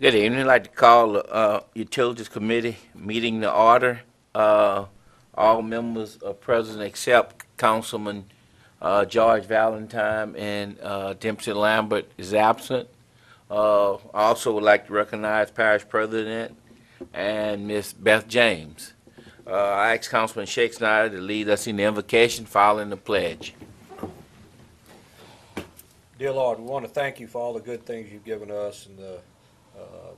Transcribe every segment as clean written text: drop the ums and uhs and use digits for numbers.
Good evening. I'd like to call the Utilities Committee meeting to order. All members are present except Councilman George Valentine and Dempsey Lambert is absent. I also would like to recognize Parish President and Miss Beth James. I ask Councilman Shake Snyder to lead us in the invocation following the pledge. Dear Lord, we want to thank you for all the good things you've given us and the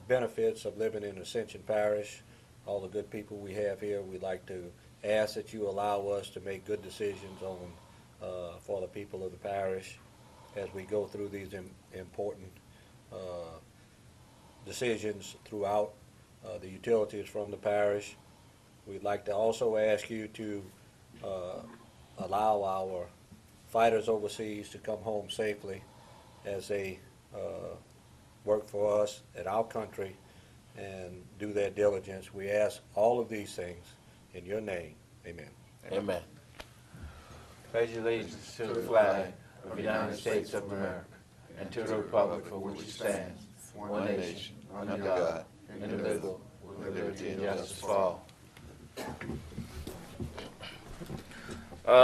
benefits of living in Ascension Parish, all the good people we have here. We'd like to ask that you allow us to make good decisions on for the people of the parish as we go through these important decisions throughout the utilities from the parish. We'd like to also ask you to allow our fighters overseas to come home safely as they work for us at our country and do their diligence. We ask all of these things in your name. Amen. Amen. Pledge allegiance to the flag of the United States of America and to the republic for which it stands, one nation, under God, indivisible, with liberty and justice for all.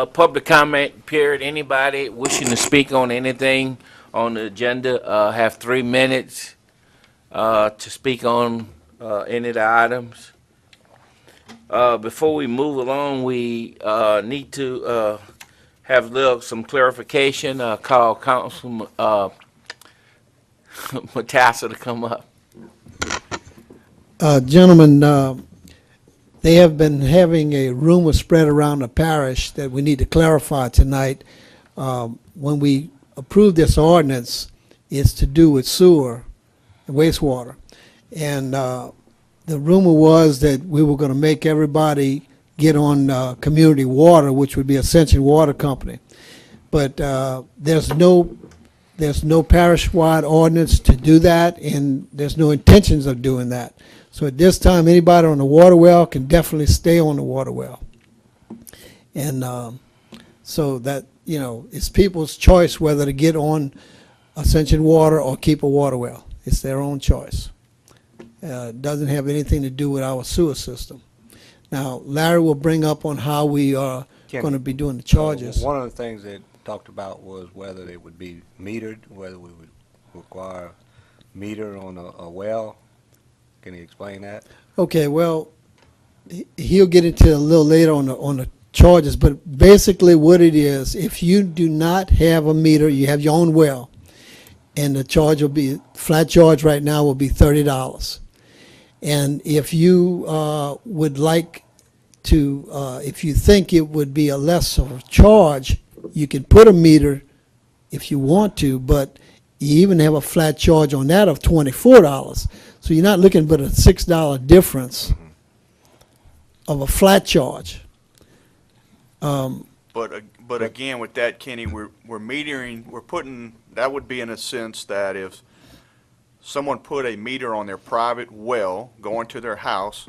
Public comment period. Anybody wishing to speak on anything on the agenda have 3 minutes to speak on any of the items. Before we move along, we need to have some clarification. Call Councilman Matassa to come up. Gentlemen, they have been having a rumor spread around the parish that we need to clarify tonight. When we approve this ordinance, it's to do with sewer and wastewater. And the rumor was that we were going to make everybody get on community water, which would be Ascension Water Company. But there's no parish-wide ordinance to do that, and there's no intentions of doing that. So at this time, anybody on the water well can definitely stay on the water well. And so that, you know, it's people's choice whether to get on Ascension Water or keep a water well. It's their own choice. It doesn't have anything to do with our sewer system. Now, Larry will bring up on how we are going to be doing the charges. One of the things they talked about was whether they would be metered, whether we would require meter on a well. Can you explain that? Okay, well, he'll get into it a little later on the charges, but basically what it is, if you do not have a meter, you have your own well, and the charge will be, flat charge right now will be $30. And if you would like to, if you think it would be a less of a charge, you can put a meter if you want to, but you even have a flat charge on that of $24. So you're not looking but a $6 difference of a flat charge. But again, with that, Kenny, we're metering, we're putting, that would be in a sense that if someone put a meter on their private well going to their house,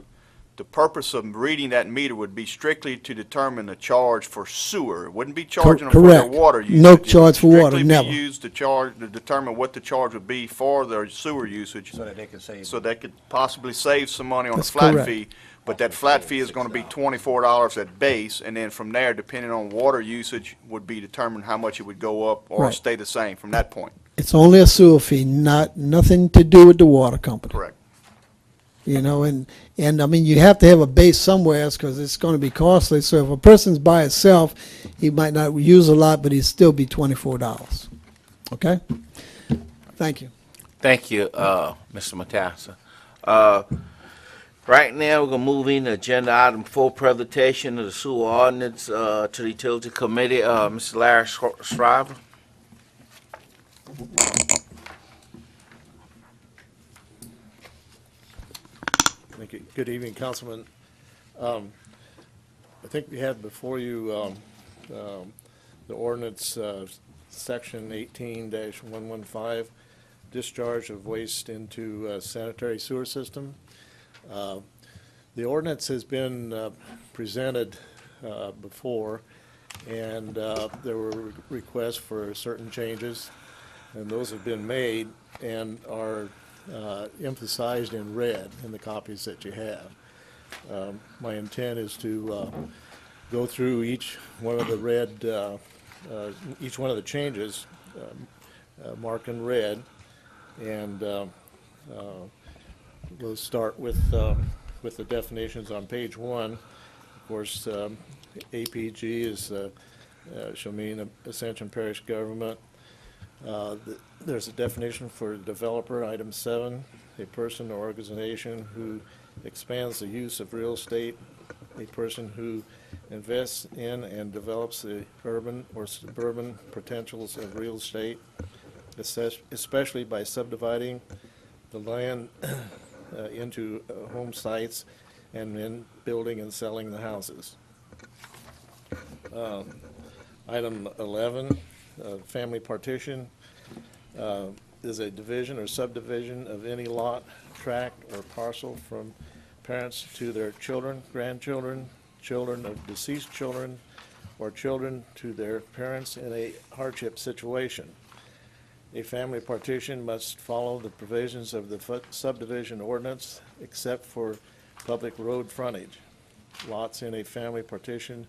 the purpose of reading that meter would be strictly to determine the charge for sewer. It wouldn't be charging them for their water usage. No charge for water, never. Strictly be used to determine what the charge would be for their sewer usage. So that they can save. So they could possibly save some money on That's the flat correct. fee. But that flat fee is going to be $24 at base, and then from there, depending on water usage, would be determined how much it would go up or Right. stay the same from that point. It's only a sewer fee, nothing to do with the water company. Correct. You know, and I mean, you have to have a base somewhere because it's going to be costly. So if a person's by himself, he might not use a lot, but he'd still be $24. Okay? Thank you. Thank you, Mr. Matassa. Right now, we're going to move into agenda item 4, presentation of the sewer ordinance to the Utility Committee. Mr. Larry Shriver. Thank you. Good evening, Councilman. I think we had before you the ordinance section 18-115, discharge of waste into sanitary sewer system. The ordinance has been presented before, and there were requests for certain changes, and those have been made and are emphasized in red in the copies that you have. My intent is to go through each one of the red, each one of the changes, marked in red, and we'll start with the definitions on page 1. Of course, APG is shall mean Ascension Parish government. There's a definition for developer, item 7, a person or organization who expands the use of real estate, a person who invests in and develops the urban or suburban potentials of real estate, especially by subdividing the land into home sites and then building and selling the houses. Item 11, family partition, is a division or subdivision of any lot, tract, or parcel from parents to their children, grandchildren, children of deceased children, or children to their parents in a hardship situation. A family partition must follow the provisions of the subdivision ordinance except for public road frontage. Lots in a family partition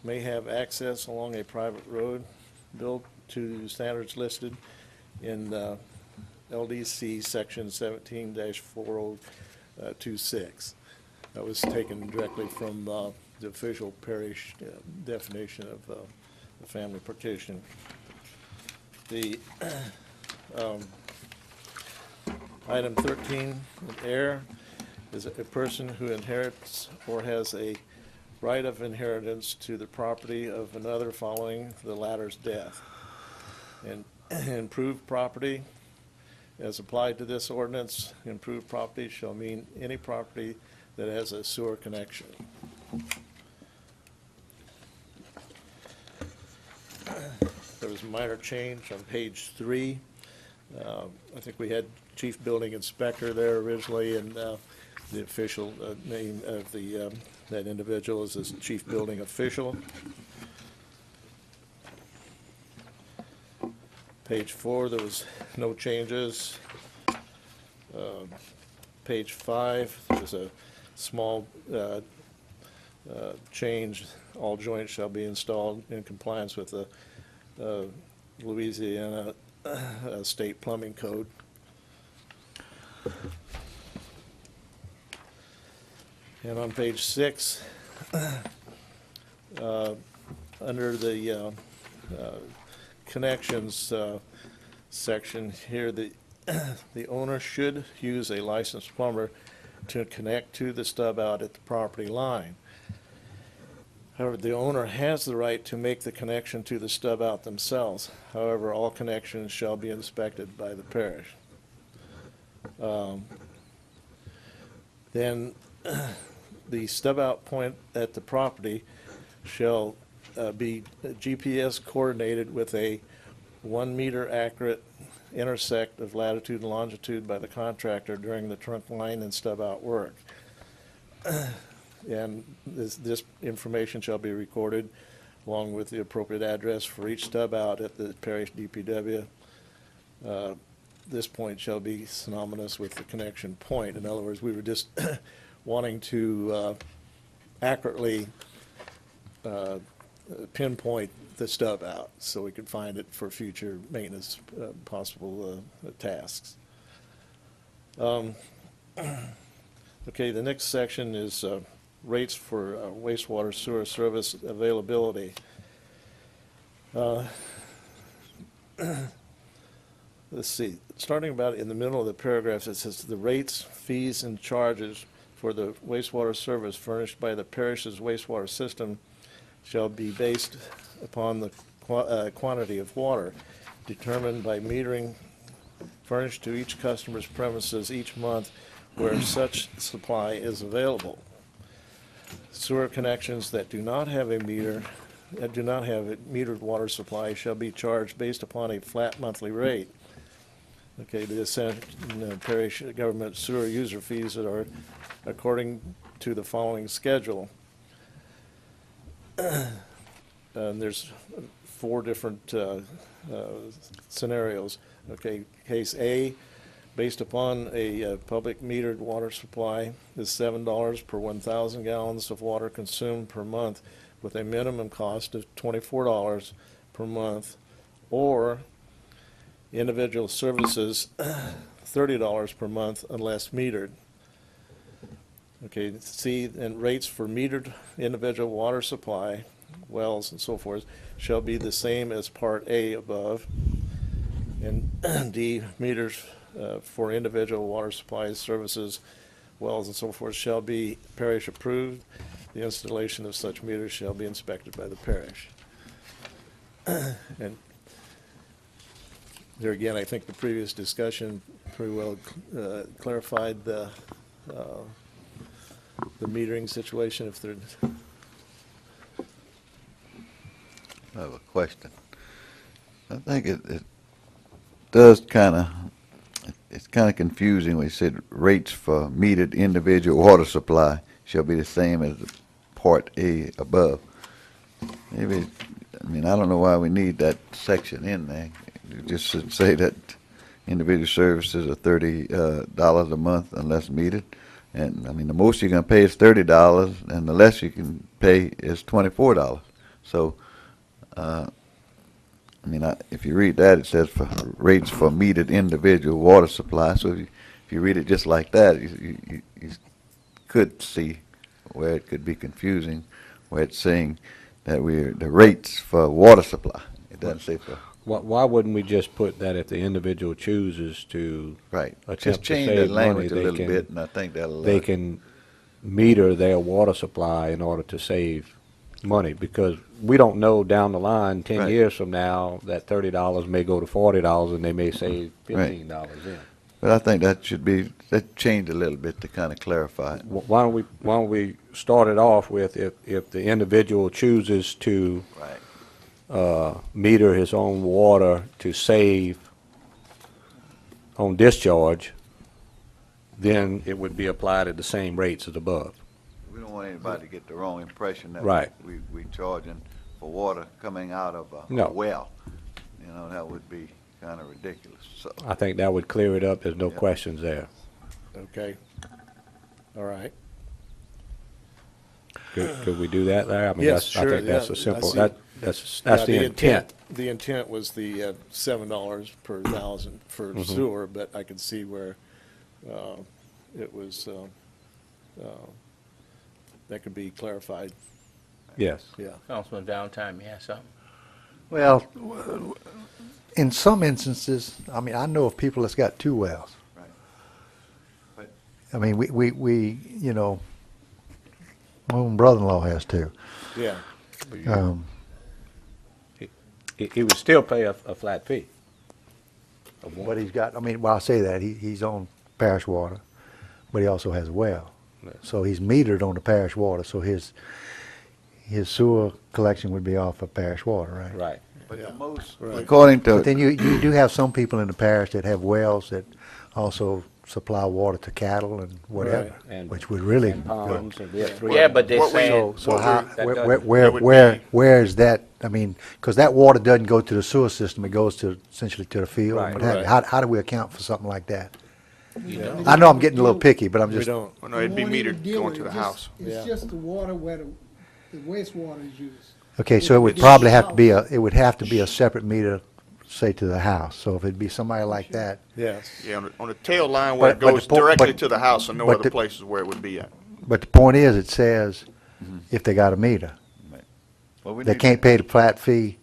may have access along a private road built to standards listed in LDC section 17-4026. That was taken directly from the official parish definition of the family partition. The item 13, heir, is a person who inherits or has a right of inheritance to the property of another following the latter's death. And improved property, as applied to this ordinance, improved property shall mean any property that has a sewer connection. There was a minor change on page 3. I think we had chief building inspector there originally, and the official name of the that individual is as chief building official. Page 4, there was no changes. Page 5, there's a small change. All joints shall be installed in compliance with the Louisiana State Plumbing Code. And on page 6, under the connections section here, the owner should use a licensed plumber to connect to the stub out at the property line. However, the owner has the right to make the connection to the stub out themselves. However, all connections shall be inspected by the parish. Then the stub out point at the property shall be GPS coordinated with a 1 meter accurate intersect of latitude and longitude by the contractor during the trunk line and stub out work. And this information shall be recorded along with the appropriate address for each stub out at the parish DPW. This point shall be synonymous with the connection point. In other words, we were just wanting to accurately pinpoint the stub out so we could find it for future maintenance possible tasks. Okay, the next section is rates for wastewater sewer service availability. Let's see, starting about in the middle of the paragraph, it says the rates, fees, and charges for the wastewater service furnished by the parish's wastewater system shall be based upon the quantity of water determined by metering furnished to each customer's premises each month where such supply is available. Sewer connections that do not have a meter, that do not have a metered water supply shall be charged based upon a flat monthly rate. Okay, the Ascension Parish government sewer user fees that are according to the following schedule. And there's 4 different scenarios. Okay, case A, based upon a public metered water supply is $7 per 1,000 gallons of water consumed per month, with a minimum cost of $24 per month, or individual services $30 per month unless metered. Okay, C, and rates for metered individual water supply, wells and so forth, shall be the same as Part A above. And D, meters for individual water supplies, services, wells and so forth shall be parish approved. The installation of such meters shall be inspected by the parish. And there again, I think the previous discussion pretty well clarified the metering situation. If there's I have a question. I think it does it's kind of confusing when you said rates for metered individual water supply shall be the same as the Part A above. Maybe, I mean, I don't know why we need that section in there. You just should say that individual services are $30 a month unless metered. And, I mean, the most you're going to pay is $30, and the less you can pay is $24. So, I mean, if you read that, it says for rates for metered individual water supply. So if you read it just like that, you could see where it could be confusing, where it's saying that the rates for water supply. It doesn't say for. Why wouldn't we just put that if the individual chooses to Right. attempt Just to change save that money, language a little bit, and I think that'll. they can meter their water supply in order to save money, because we don't know down the line, 10 Right. years from now, that $30 may go to $40 and they may save $15 in. But I think that should be changed a little bit to kind of clarify it. Why don't we start it off with if the individual chooses to Right. meter his own water to save on discharge, then it would be applied at the same rates as above. We don't want anybody to get the wrong impression that Right. we charging for water coming out of No. a well. You know, that would be kind of ridiculous. So, I think that would clear it up. There's no Yeah. questions there. okay. All right. Could we do that there? I mean, Yes, I sure, think that's yeah, a simple, I see. that's Yeah, the intent. The intent was the $7 per thousand for sewer, but I could see where it was, that could be clarified, Yes. yeah. Councilman Valentine, you have something? Well, in some instances, I mean, I know of people that's got 2 wells. Right. But- I mean, we, you know, my own brother-in-law has 2. Yeah, He would still pay a flat fee. But he's got, I mean, well, I say that, he's on parish water, but he also has a well. Yeah. So he's metered on the parish water, so his sewer collection would be off of parish water, right? Right. But Yeah. the most, Right. according But to, then you do have some people in the parish that have wells that also supply water to cattle and whatever, And- which would really. And ponds, and we have 3. Yeah, but they What we- say, So What how, that doesn't- where, it would be- where is that, I mean, because that water doesn't go to the sewer system, it goes to, essentially to the field. Right, what have you. right. How do we account for something like that? yeah. I know I'm getting a little picky, but I'm We just, don't, Well, no, it'd be We won't even metered deal going with to it. the house. Yeah. It's just the water where the wastewater is used. okay, so it would probably have to be it would have to be a separate meter, say, to the house. So if it'd be somebody like that, yes. Yeah, on the tail line where it But the goes po- directly but- to the house and no but other the- places where it would be at. but the point is, it says if they got a meter. well, we They need- can't pay the flat fee.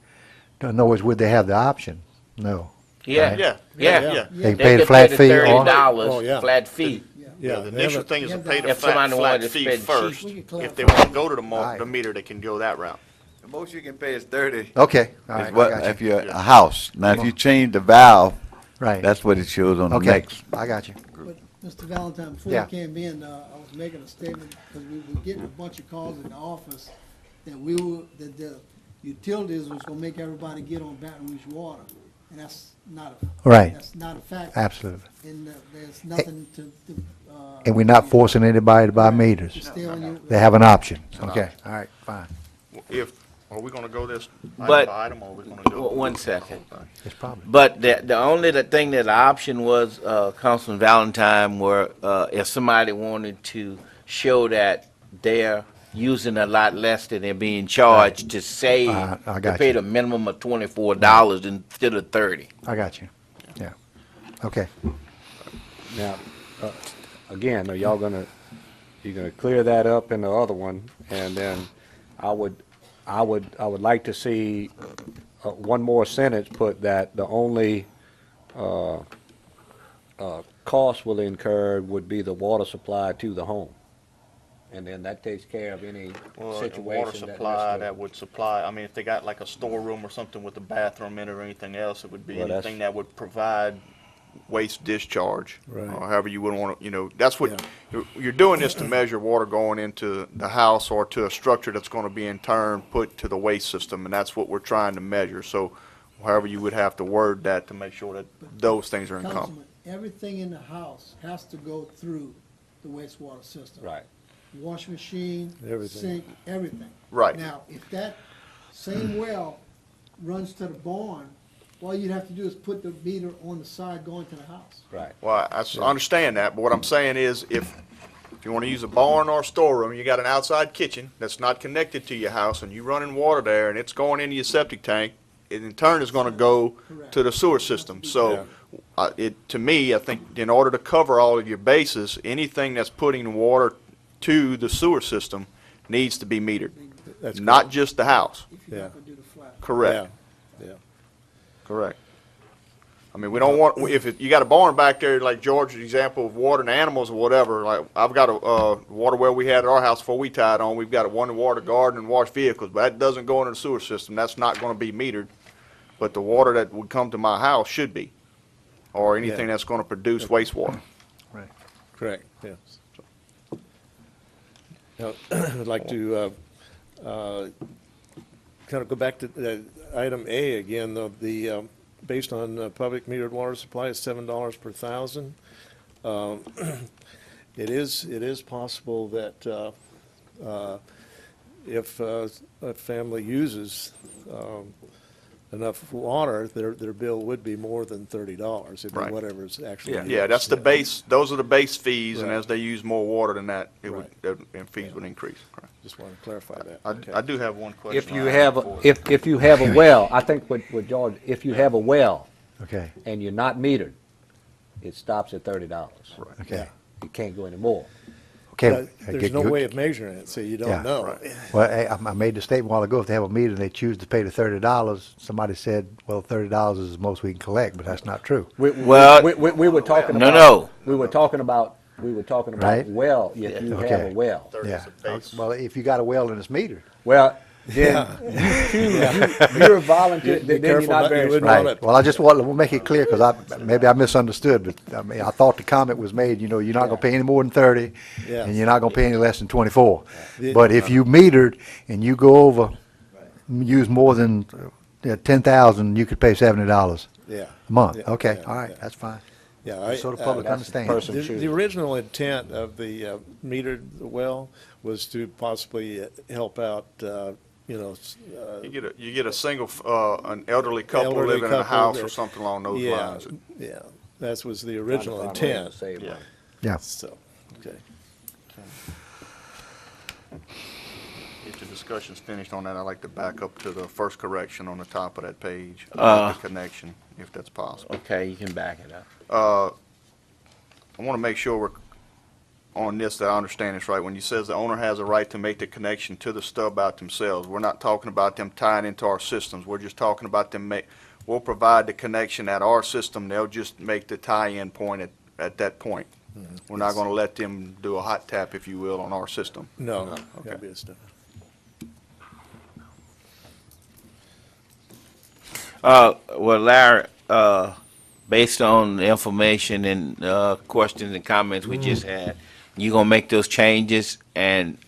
In other words, would they have the option? No. yeah, Yeah, yeah. yeah. They They pay the could flat the fee or, $30 Oh, yeah. flat fee. Yeah, The they initial have a- thing is to pay the If flat somebody wanted to fee spend cheap. first. We can If clarify. they want to go to the Right. meter, they can go that route. The most you can pay is 30. okay, all Is right, I what, got you. if you're a house. Now, if you change the valve, Right. that's what it shows on the Okay, next. I got you. But, Mr. Valentine, before Yeah. you came in, I was making a statement, because we were getting a bunch of calls in the office that that the utilities was gonna make everybody get on Baton Rouge water. And that's not Right. that's not a fact. Absolutely. And there's nothing to. And we're not forcing anybody to buy meters. To stay on your. They have an option. Okay, all right, fine. If, Are we gonna go this But- item by item, or are we gonna do? One second. It's probably. But the only thing that the option was, Councilman Valentine, were, if somebody wanted to show that they're using a lot less than they're being charged to save, I to got pay you. the minimum of $24 instead of 30. I got you. Yeah. Okay. Now, again, are y'all you're gonna clear that up in the other one? And then I would like to see one more sentence put that the only cost will incur would be the water supply to the home. And then that takes care of any Well, a situation. water supply that would supply, I mean, if they got like a storeroom or something with a bathroom in it or anything else, it would be Well, that's- anything that would provide waste discharge. Right. Or however you would want to, that's what, you're doing this to measure water going into the house or to a structure that's going to be in turn put to the waste system, and that's what we're trying to measure. So however you would have to word that to make sure that those things are encompassed. Councilman, everything in the house has to go through the wastewater system. Right. Wash machine, Everything. sink, everything. Right. Now, if that same well runs to the barn, all you'd have to do is put the meter on the side going to the house. Right. Well, I understand that, but what I'm saying is if you want to use a barn or a storeroom, you got an outside kitchen that's not connected to your house and you running water there and it's going into your septic tank, it in turn is going to go to the sewer system. So to me, I think in order to cover all of your bases, anything that's putting water to the sewer system needs to be metered, That's not just the house. If you're Yeah. not gonna do the flat. Correct. Yeah. Correct. I mean, we don't want, if you got a barn back there, like George's example of watering animals or whatever, like, I've got a water well we had at our house before we tied on, we've got one to water garden and wash vehicles, but that doesn't go into the sewer system, that's not gonna be metered. But the water that would come to my house should be, or anything that's gonna produce wastewater. Correct, yes. Now, I'd like to kind of go back to item A again, though, based on public metered water supply is $7 per thousand. It is possible that if a family uses enough water, their bill would be more than $30. It'd be Right. whatever's actually. Yeah, that's the base, those are the base fees, and Right. as they use more water than that, it would, Right. and fees would increase. Correct. Just want to clarify that. I Okay. do have one question. If you I have, for- if you have a well, I think with George, if you have a well Okay. and you're not metered, it stops at $30. Okay. You can't go any more. Okay. There's no way of measuring it, so you Yeah. don't know. Right. Well, I made the statement a while ago, if they have a meter and they choose to pay the $30, somebody said, well, $30 is the most we can collect, but that's not true. We Well- were talking No, about. no. We were talking about Right. well, if you have Okay. a well. 30 is Yeah. the base. Well, if you got a well and it's metered. Well, then you're volunteer, Be then you're careful not not- you very wouldn't smart. want it. Well, I just want to make it clear, because maybe I misunderstood, but I mean, I thought the comment was made, you're not going to pay any more than 30, Yes. and you're not going to pay any less than 24. Yeah. But if you metered and you go over, use more than 10,000, you could pay $70 Yeah. a month. Yeah, Okay, yeah, all right, yeah. that's fine. Yeah. So the public that's the understands. person- The original intent of the metered well was to possibly help out, You get a single, an elderly couple Elderly living in a couple house that- or something along those yeah, lines. yeah, that was the Trying to original find a way to intent, save Yeah. money. Yeah. so, okay. If the discussion's finished on that, I'd like to back up to the first correction on the top of that page, about the connection, if that's possible. Okay, you can back it up. I want to make sure we're on this, that I understand this right. When you says the owner has a right to make the connection to the stub out themselves, we're not talking about them tying into our systems. We're just talking about them we'll provide the connection at our system. They'll just make the tie-in point at that point. We're not going to let them do a hot tap, if you will, on our system. No, Okay. that'd be a step. Well, Larry, based on the information and questions and comments we just had, you gonna make those changes and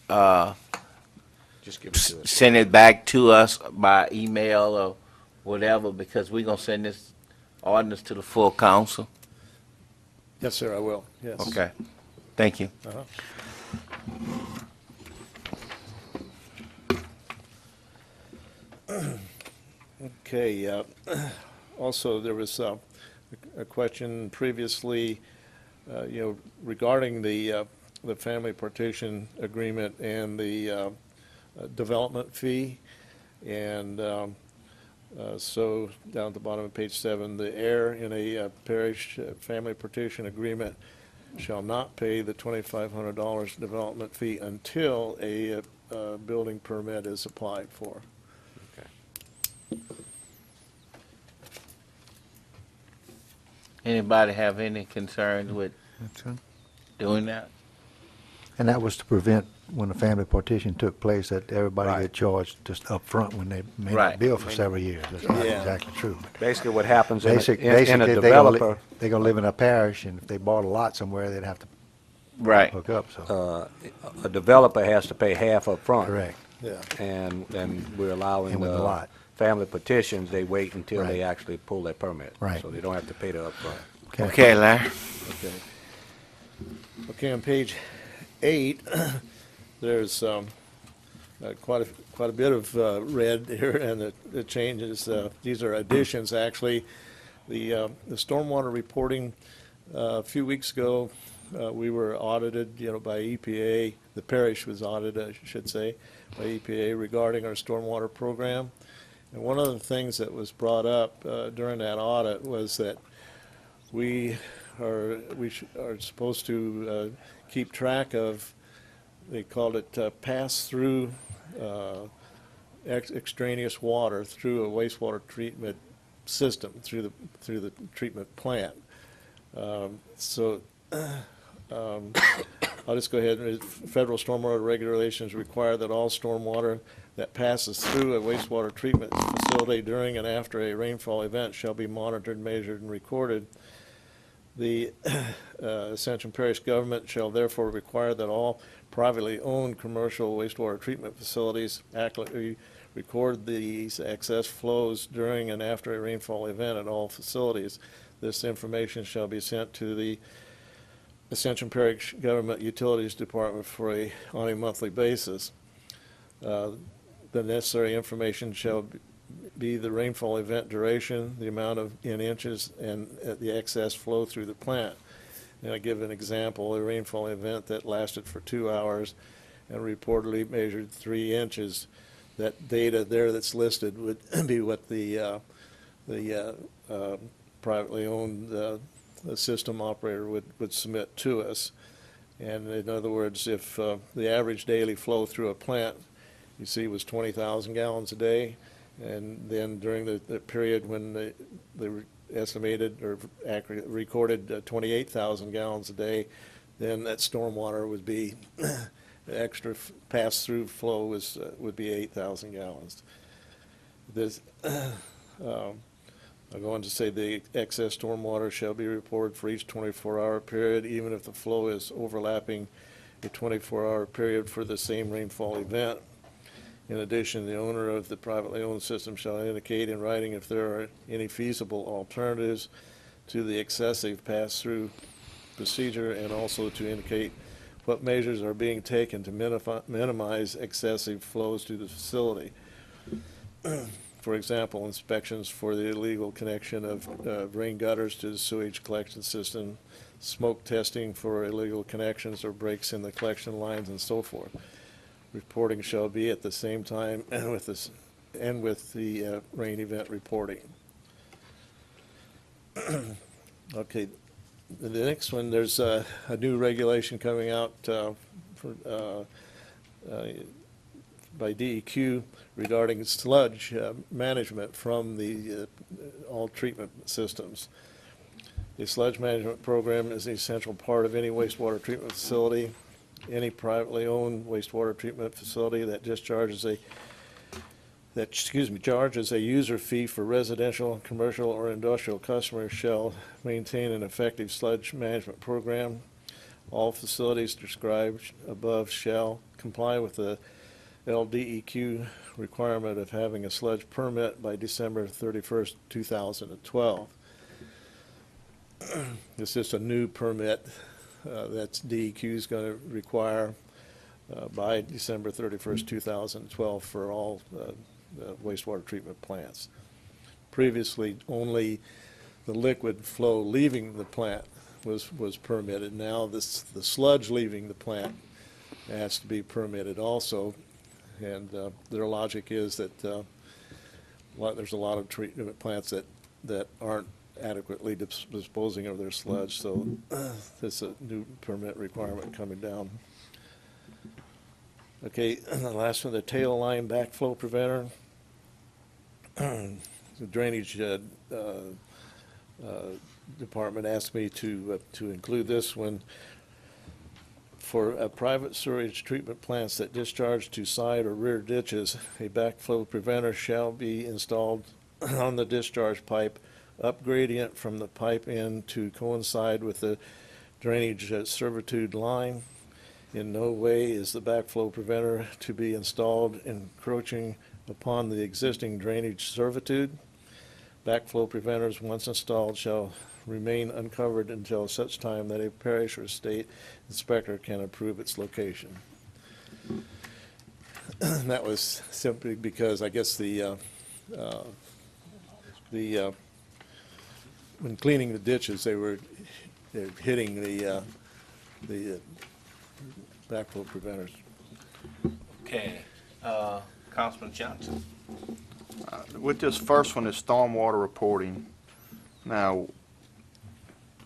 Just give it to us. send it back to us by email or whatever, because we're gonna send this ordinance to the full council. Yes, sir, I will, yes. Okay, thank you. Okay, also, there was a question previously, regarding the family partition agreement and the development fee. And so down at the bottom of page 7, the heir in a parish family partition agreement shall not pay the $2,500 development fee until a building permit is applied for. Anybody have any concerns with doing that? And that was to prevent, when the family partition took place, that everybody Right. get charged just up front when they may Right. not bill for several years. That's not Yeah. exactly true. Basically, what happens in a Basically, developer, they're gonna live in a parish, and if they bought a lot somewhere, they'd have to Right. hook up, so. a developer has to pay half up front. Correct. Yeah. And we're allowing And with the lot. family petitions, they wait until they Right. actually pull their permit. Right. So they don't have to pay the upfront. Okay, Larry. Okay. Okay, on page 8, there's quite a bit of red here, and the changes. These are additions, actually. The stormwater reporting, a few weeks ago, we were audited, by EPA. The parish was audited, I should say, by EPA regarding our stormwater program. And one of the things that was brought up during that audit was that we are supposed to keep track of, they called it pass-through extraneous water through a wastewater treatment system, through the treatment plant. I'll just go ahead. Federal stormwater regulations require that all stormwater that passes through a wastewater treatment facility during and after a rainfall event shall be monitored, measured, and recorded. The Ascension Parish government shall therefore require that all privately owned commercial wastewater treatment facilities accurately record these excess flows during and after a rainfall event at all facilities. This information shall be sent to the Ascension Parish Government Utilities Department on a monthly basis. The necessary information shall be the rainfall event duration, the amount in inches, and the excess flow through the plant. And I give an example: a rainfall event that lasted for 2 hours and reportedly measured 3 inches. That data there that's listed would be what the privately owned system operator would submit to us. And in other words, if the average daily flow through a plant, you see, was 20,000 gallons a day, and then during the period when they estimated or recorded 28,000 gallons a day, then that stormwater would be the extra pass-through flow would be 8,000 gallons. This I'll go on to say the excess stormwater shall be reported for each 24-hour period, even if the flow is overlapping a 24-hour period for the same rainfall event. In addition, the owner of the privately owned system shall indicate in writing if there are any feasible alternatives to the excessive pass-through procedure, and also to indicate what measures are being taken to minimize excessive flows to the facility. For example, inspections for the illegal connection of rain gutters to the sewage collection system, smoke testing for illegal connections or breaks in the collection lines, and so forth. Reporting shall be at the same time and with the rain event reporting. Okay, the next one, there's a new regulation coming out by DEQ regarding sludge management from the all treatment systems. The sludge management program is an essential part of any wastewater treatment facility. Any privately owned wastewater treatment facility that charges a user fee for residential, commercial, or industrial customers shall maintain an effective sludge management program. All facilities described above shall comply with the LDEQ requirement of having a sludge permit by December 31st, 2012. This is a new permit that's DEQ is going to require by December 31st, 2012 for all wastewater treatment plants. Previously, only the liquid flow leaving the plant was permitted. Now the sludge leaving the plant has to be permitted also. And their logic is that there's a lot of treatment plants that aren't adequately disposing of their sludge, so there's a new permit requirement coming down. Okay, the last one, the tail line backflow preventer. The drainage department asked me to include this one. For private sewage treatment plants that discharge to side or rear ditches, a backflow preventer shall be installed on the discharge pipe up gradient from the pipe end to coincide with the drainage servitude line. In no way is the backflow preventer to be installed encroaching upon the existing drainage servitude. Backflow preventers, once installed, shall remain uncovered until such time that a parish or state inspector can approve its location. And that was simply because I guess when cleaning the ditches, they're hitting the backflow preventers. Okay, Councilman Johnson. With this first one is stormwater reporting. Now,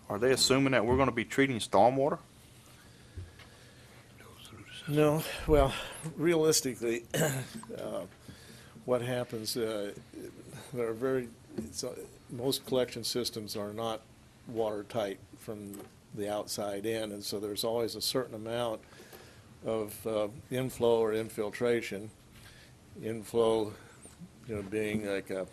are they assuming that we're going to be treating stormwater? No, well, realistically, what happens, most collection systems are not watertight from the outside in, and so there's always a certain amount of inflow or infiltration. Inflow, being like a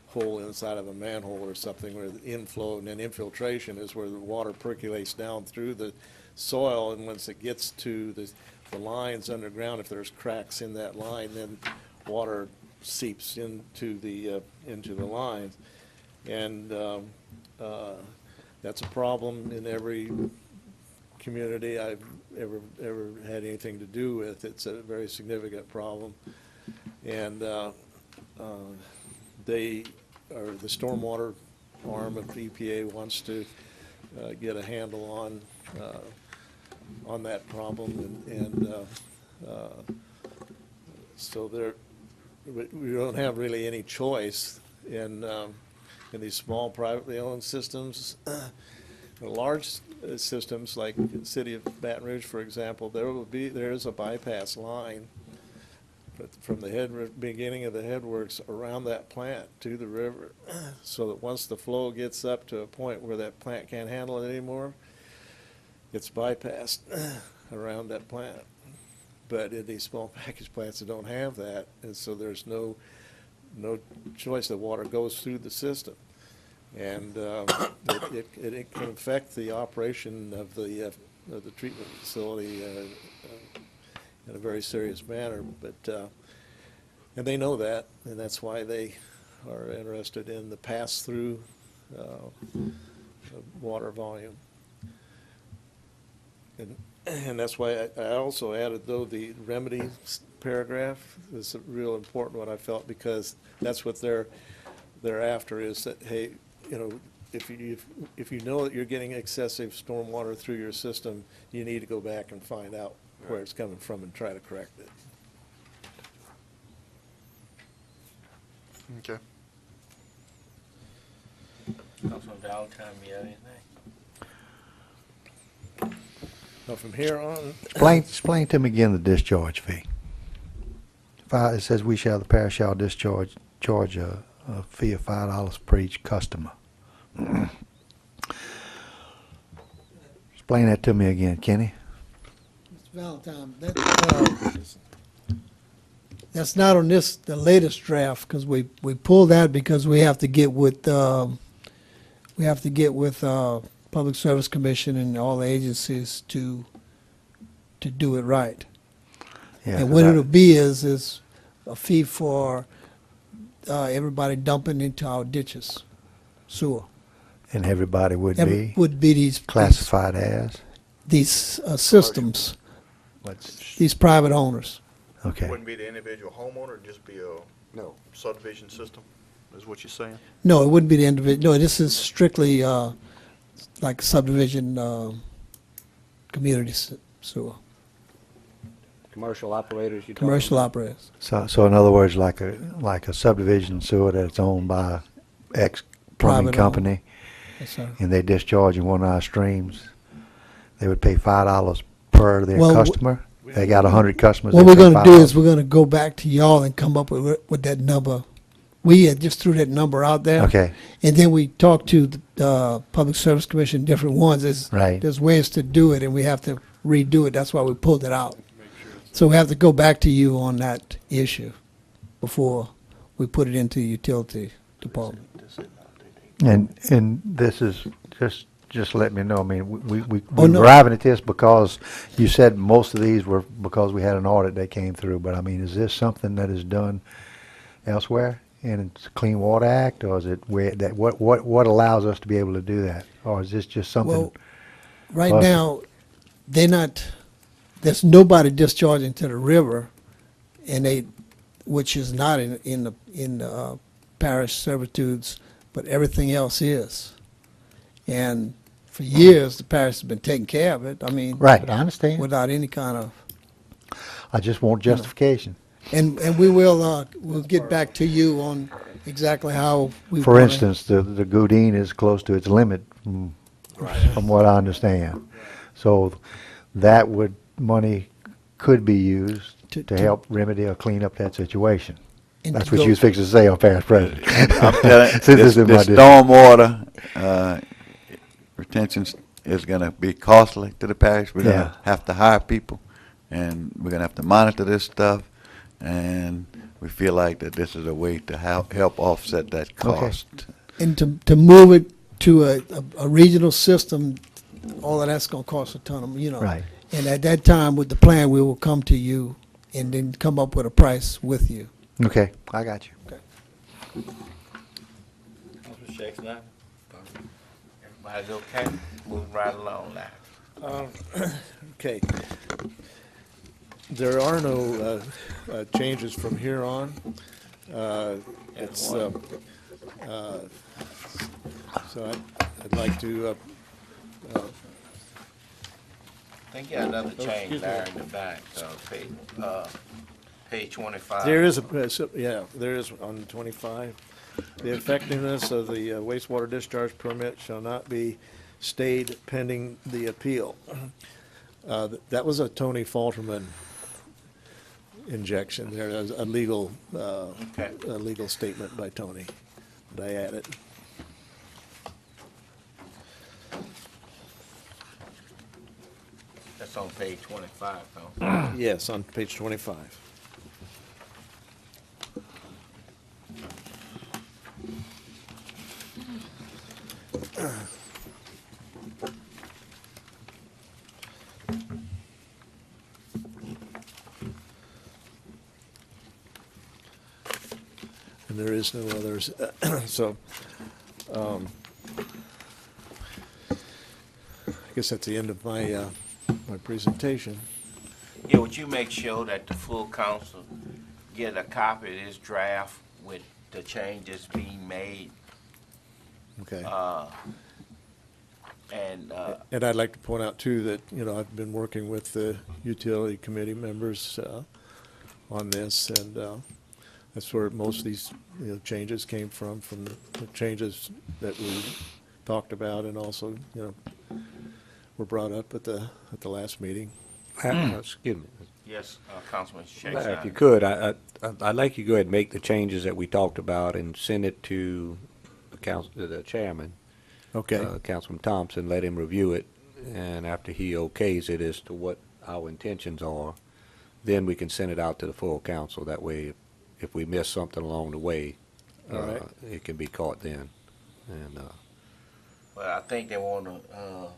hole inside of a manhole or something, where the inflow, and then infiltration is where the water percolates down through the soil, and once it gets to the lines underground, if there's cracks in that line, then water seeps into the lines, and that's a problem in every community I've ever had anything to do with. It's a very significant problem, and the stormwater arm of the EPA wants to get a handle on that problem, and so we don't have really any choice in these small privately owned systems. The large systems like the city of Baton Rouge, for example, there is a bypass line from the beginning of the headworks around that plant to the river, so that once the flow gets up to a point where that plant can't handle it anymore, it's bypassed around that plant. But in these small package plants that don't have that, and so there's no choice. The water goes through the system, and it can affect the operation of the treatment facility in a very serious manner. But and they know that, and that's why they are interested in the pass-through water volume. And that's why I also added, though, the remedy paragraph is a real important one, I felt, because that's what they're after, is that, hey, if you know that you're getting excessive stormwater through your system, you need to go back and find out where it's coming from and try to correct it. Okay. Councilman Valentine, you have anything? Now, from here on, Explain to me again the discharge fee. It says the parish shall charge a fee of $5 per each customer. Explain that to me again, Kenny. Mr. Valentine, that's not on the latest draft, because we pulled that because we have to get with Public Service Commission and all the agencies to do it right. Yeah, And what it'll be is a fee for everybody dumping into our ditches, sewer. and everybody would be Would be these classified as? these systems, these private owners. Okay. Wouldn't be the individual homeowner, it'd just be No. subdivision system, is what you're saying? No, it wouldn't be the individual, no, this is strictly, like subdivision, community sewer, Commercial operators, you commercial operators. So in other words, like a subdivision sewer that's owned by X plumbing Private owned. company, Yes, sir. and they discharge in one of our streams, they would pay $5 per their Well, customer? They got 100 customers. What they we're pay gonna do is $5. we're gonna go back to y'all and come up with that number. We had just threw that number out there. Okay, And then we talked to the Public Service Commission, different ones. right. There's ways to do it, and we have to redo it. That's why we pulled it out. So we have to go back to you on that issue before we put it into the utility department. And this is, just let me know, I mean, we're Oh, no. arriving at this because you said most of these were because we had an audit that came through, but I mean, is this something that is done elsewhere in the Clean Water Act, or is it what allows us to be able to do that? Or is this just something? Well, right Plus- now, there's nobody discharging to the river, and which is not in the parish servitudes, but everything else is. And for years, the parish has been taking care of it. I mean, Right, I understand. without any kind of, I just want justification. and we will, we'll get back to you on exactly how we. For wanna- instance, the Goudin is close to its limit, from what I understand. So that money could be used to help remedy or clean up that situation. and That's to what go- you was fixing to say on past president. I'm telling you, Since it's this in my district. stormwater retention is gonna be costly to the parish. We're Yeah. gonna have to hire people, and we're gonna have to monitor this stuff, and we feel like that this is a way to help offset that cost. And to move it to a regional system, all of that's gonna cost a ton of, Right. And at that time, with the plan, we will come to you and then come up with a price with you. Okay, I got you. Councilman Shakes, now? Everybody's okay? Moving right along now. Okay. There are no changes from here on. It's, so I'd like to, I think you got another excuse change me. there in the back, page 25. there is there is on 25. The effectiveness of the wastewater discharge permit shall not be stayed pending the appeal. That was a Tony Falterman injection there, a legal statement by Tony that I added. That's on page 25, though. Yes, on page 25. And there is no others, so, I guess that's the end of my, my presentation. Yeah, would you make sure that the full council get a copy of this draft with the changes being made? Okay. And And I'd like to point out too that, I've been working with the utility committee members on this, and that's where most of these, changes came from the changes that we talked about and also, were brought up at the last meeting. Excuse me. yes, Councilman Shakes. Mayor, if you could, I'd like you to go ahead and make the changes that we talked about and send it to the chairman, Okay, Councilman Thompson, let him review it, and after he okays it as to what our intentions are, then we can send it out to the full council. That way, if we miss something along the way, All right. it can be caught then. And, Well, I think they want to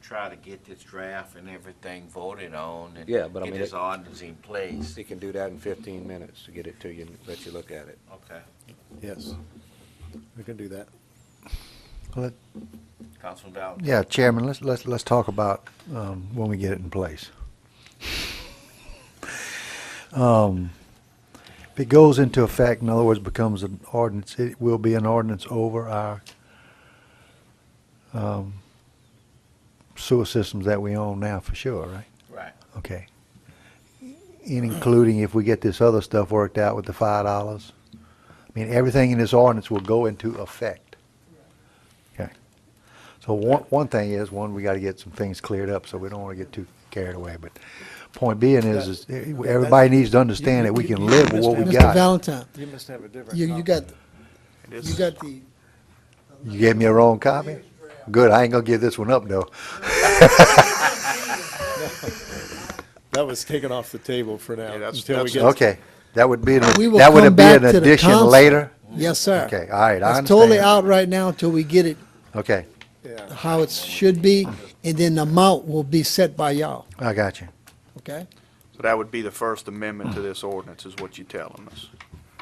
try to get this draft and everything voted on and Yeah, but I get mean, this it- ordinance in place. he can do that in 15 minutes to get it to you and let you look at it. Okay. yes, we can do that. Councilman Ballard? Yeah, Chairman, let's talk about, when we get it in place. If it goes into effect, in other words, becomes an ordinance, it will be an ordinance over our sewer systems that we own now for sure, right? Right. Okay. And including if we get this other stuff worked out with the $5. I mean, everything in this ordinance will go into effect. Okay. So one thing is, we got to get some things cleared up, so we don't want to get too carried away. But point being is everybody needs to understand that we can live with what we Mr. got. Valentine, You must have a different. you got, It is- you got the, You gave me a wrong copy? Good, I ain't gonna give this one up, though. That was taken off the table for now. Yeah, that's- until we that's- get. Okay, that would be, We will that would come be back an to the addition council. later? yes, sir. Okay, all right, I It's totally understand. out right now until we get it Okay, Yeah. how it should be, and then the amount will be set by y'all, I got you. okay? So that would be the First Amendment to this ordinance, is what you're telling us?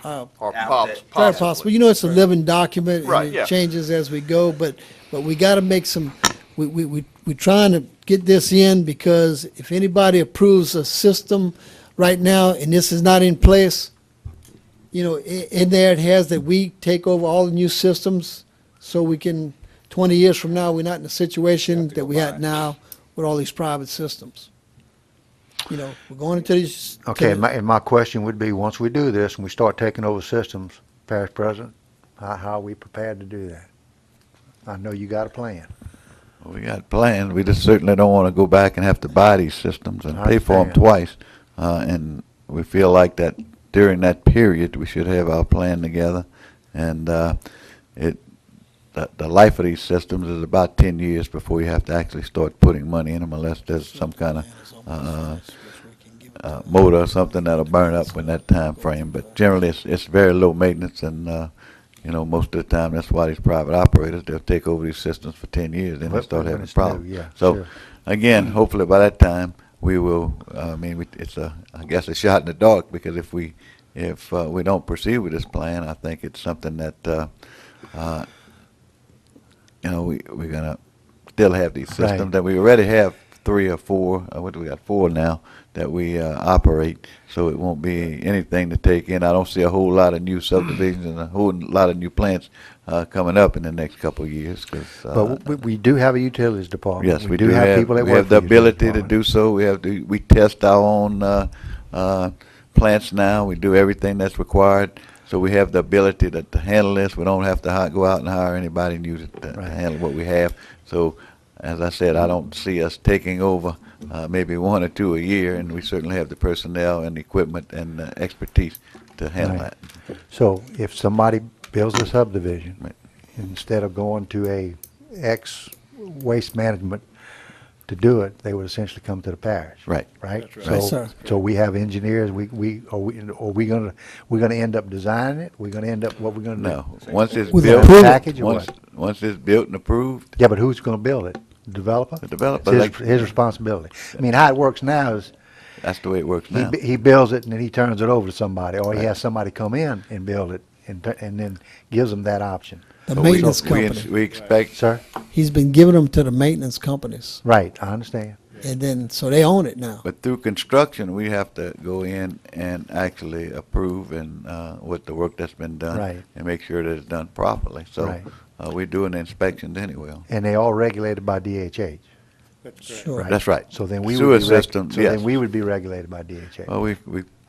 Or Out pos- there. Very possible. possibly. You know, it's a living document, Right, and yeah. it changes as we go, but we gotta make some, we're trying to get this in, because if anybody approves a system right now, and this is not in place, you know, in there it has that we take over all the new systems, so we can, 20 years from now, we're not in the situation that we had now with all these private systems. You know, we're going into these. to Okay, the- and my question would be, once we do this and we start taking over systems, Parish President, how are we prepared to do that? I know you got a plan. We got plans. We just certainly don't want to go back and have to buy these systems and I pay for them understand. twice. And we feel like that during that period, we should have our plan together. And the life of these systems is about 10 years before you have to actually start putting money in them, unless there's some kind of motor or something that'll burn up in that time frame. But generally, it's very low maintenance, and you know, most of the time, that's why these private operators, they'll take over these systems for 10 years, then they When start having it's new, problems. yeah, So, sure. again, hopefully by that time, we will, it's I guess a shot in the dark, because if we don't proceed with this plan, I think it's something that, you know, we're gonna still have these systems, Right. that we already have 3 or 4, what do we got, 4 now, that we operate, so it won't be anything to take in. I don't see a whole lot of new subdivisions and a whole lot of new plants coming up in the next couple of years, 'cause, But we do have a utilities department. yes, we do have, people that we work have for the the utilities ability to department. do so. We test our own plants now. We do everything that's required. So we have the ability to handle this. We don't have to go out and hire anybody new to Right. handle what we have. So, as I said, I don't see us taking over maybe 1 or 2 a year, and we certainly have the personnel and the equipment and expertise to handle Right. that. So if somebody builds a subdivision, Right. instead of going to a X waste management to do it, they would essentially come to the parish. Right. Right? That's right. So, Right, sir. so we have engineers, we're gonna end up designing it? We're gonna end up, what we're gonna do? No, once it's With built, approval. Package or what? once it's built and approved, Yeah, but who's gonna build it? The developer? the developer, It's like, his responsibility. I mean, how it works now is, that's the way it works now. he builds it and then he turns it over to somebody, or he has somebody come in and build it and then gives them that option. The So we- maintenance we company. We expect, Sir? He's been giving them to the maintenance companies, Right, I understand. and then, so they own it now. but through construction, we have to go in and actually approve and, with the work that's been done. Right. And make sure that it's done properly. So, Right. we're doing the inspections anyway. And they all regulated by DHH. That's correct. Sure. Right. That's right. So then we Sewer would be, system, so yes. then we would be regulated by DHH, Well,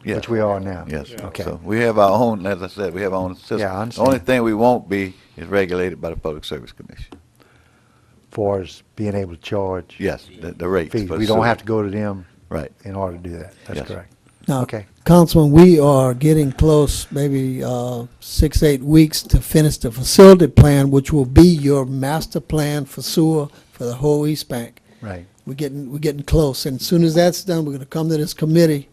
yeah. which we are now. Yes, Okay. so we have our own, as I said, we have our own system. Yeah, I The understand. only thing we won't be is regulated by the Public Service Commission. For us being able to charge Yes, the rates. fees. for We don't sewer. have to go to them Right. in order to do that. That's Yes. correct. Now, Okay. Councilman, we are getting close, maybe 6, 8 weeks to finish the facility plan, which will be your master plan for sewer for the whole East Bank. Right. We're getting close, and as soon as that's done, we're gonna come to this committee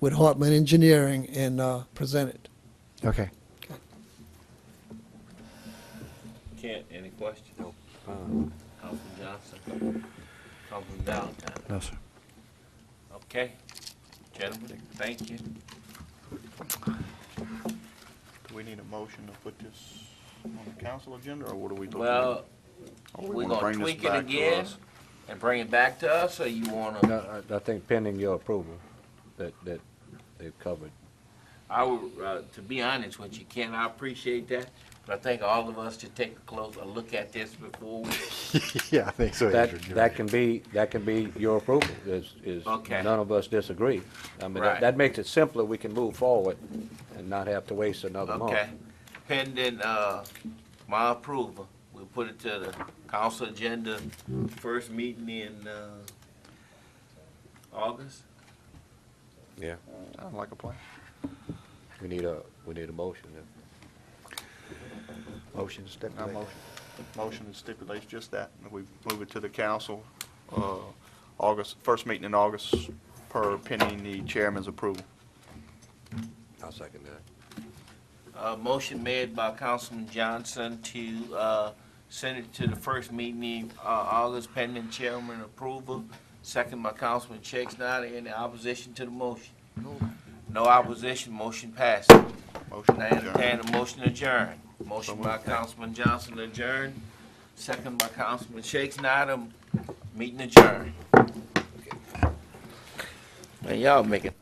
with Hartman Engineering and present it. Okay. Kent, any questions? Councilman Johnson? Councilman Valentine? No, sir. Okay, gentlemen, thank you. Do we need a motion to put this on the council agenda, or what are we looking at? Well, Or we we're wanna gonna bring this tweak it back to again us? and bring it back to us, or you wanna? No, I think pending your approval, that they've covered. I would, to be honest with you, Ken, I appreciate that, but I think all of us should take a closer look at this before we, Yeah, I think so. That can be your approval, is Okay. none of us disagree. I mean, Right. that makes it simpler, we can move forward and not have to waste another month. okay. Pending, my approval, we'll put it to the council agenda, first meeting in, August. Yeah, Sounds like a plan. we need a motion. Motion stipulate. Motion stipulates just that. We move it to the council, August, first meeting in August, per pending the chairman's approval. I'll second that. Motion made by Councilman Johnson to, send it to the first meeting in, August pending chairman approval. Second by Councilman Shakes. Any opposition to the motion? No opposition, motion passes. Motion Now adjourned. entertain a motion to adjourn. Motion So by moved. Councilman Johnson to adjourn, second by Councilman Shakes. Meeting adjourned. Man, y'all making